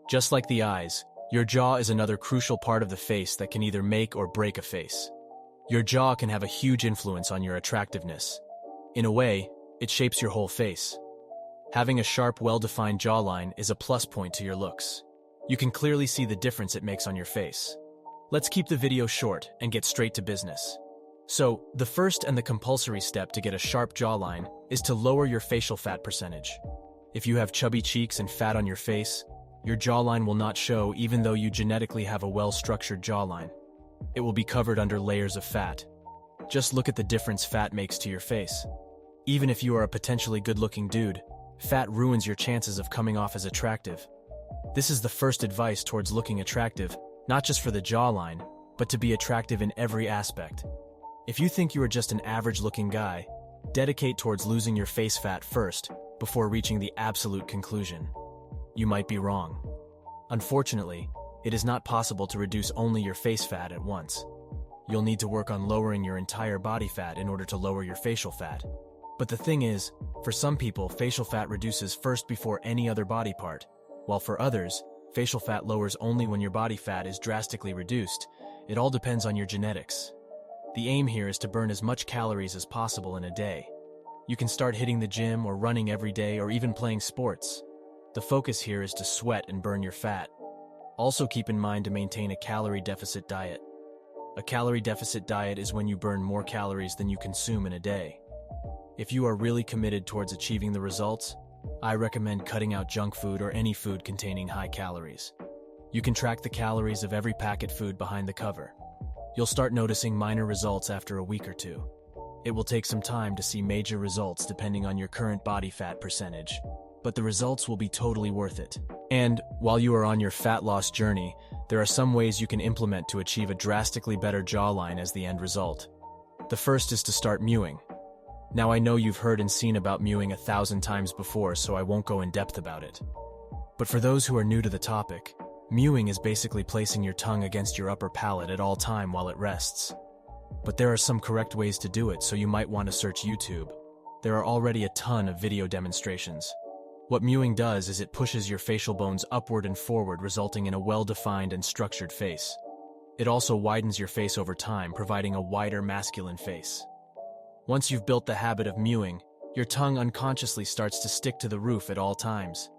Just like the eyes, your jaw is another crucial part of the face that can either make or break a face. Your jaw can have a huge influence on your attractiveness. In a way, it shapes your whole face. Having a sharp, well-defined jawline is a plus point to your looks. You can clearly see the difference it makes on your face. Let's keep the video short and get straight to business. So, the first and the compulsory step to get a sharp jawline is to lower your facial fat percentage. If you have chubby cheeks and fat on your face, your jawline will not show even though you genetically have a well-structured jawline. It will be covered under layers of fat. Just look at the difference fat makes to your face. Even if you are a potentially good-looking dude, fat ruins your chances of coming off as attractive. This is the first advice towards looking attractive, not just for the jawline, but to be attractive in every aspect. If you think you are just an average-looking guy, dedicate towards losing your face fat first, before reaching the absolute conclusion. You might be wrong. Unfortunately, it is not possible to reduce only your face fat at once. You'll need to work on lowering your entire body fat in order to lower your facial fat. But the thing is, for some people, facial fat reduces first before any other body part, while for others, facial fat lowers only when your body fat is drastically reduced. It all depends on your genetics. The aim here is to burn as much calories as possible in a day. You can start hitting the gym or running every day or even playing sports. The focus here is to sweat and burn your fat. Also keep in mind to maintain a calorie deficit diet. A calorie deficit diet is when you burn more calories than you consume in a day. If you are really committed towards achieving the results, I recommend cutting out junk food or any food containing high calories. You can track the calories of every packet food behind the cover. You'll start noticing minor results after a week or two. It will take some time to see major results depending on your current body fat percentage, but the results will be totally worth it. And while you are on your fat loss journey, there are some ways you can implement to achieve a drastically better jawline as the end result. The first is to start mewing. Now I know you've heard and seen about mewing 1,000 times before, so I won't go in depth about it. But for those who are new to the topic, mewing is basically placing your tongue against your upper palate at all time while it rests. But there are some correct ways to do it, so you might want to search YouTube. There are already a ton of video demonstrations. What mewing does is it pushes your facial bones upward and forward, resulting in a well-defined and structured face. It also widens your face over time, providing a wider masculine face. Once you've built the habit of mewing, your tongue unconsciously starts to stick to the roof at all times.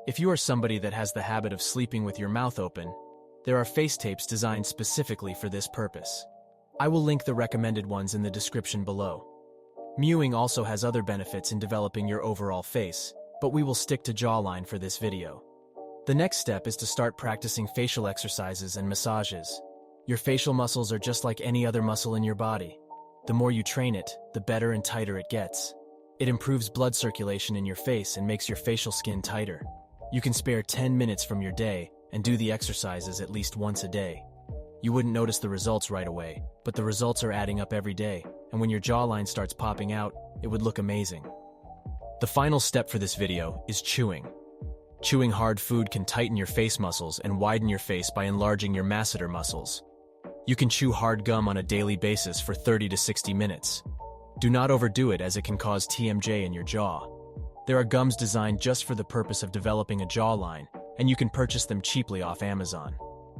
If you are somebody that has the habit of sleeping with your mouth open, there are face tapes designed specifically for this purpose. I will link the recommended ones in the description below. Mewing also has other benefits in developing your overall face, but we will stick to jawline for this video. The next step is to start practicing facial exercises and massages. Your facial muscles are just like any other muscle in your body. The more you train it, the better and tighter it gets. It improves blood circulation in your face and makes your facial skin tighter. You can spare 10 minutes from your day and do the exercises at least once a day. You wouldn't notice the results right away, but the results are adding up every day, and when your jawline starts popping out, it would look amazing. The final step for this video is chewing. Chewing hard food can tighten your face muscles and widen your face by enlarging your masseter muscles. You can chew hard gum on a daily basis for 30 to 60 minutes. Do not overdo it, as it can cause TMJ in your jaw. There are gums designed just for the purpose of developing a jawline, and you can purchase them cheaply off Amazon.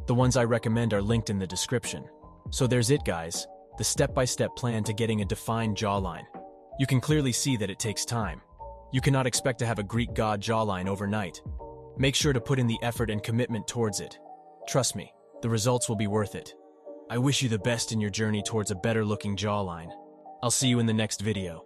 The ones I recommend are linked in the description. So there's it, guys, the step-by-step plan to getting a defined jawline. You can clearly see that it takes time. You cannot expect to have a Greek god jawline overnight. Make sure to put in the effort and commitment towards it. Trust me, the results will be worth it. I wish you the best in your journey towards a better-looking jawline. I'll see you in the next video.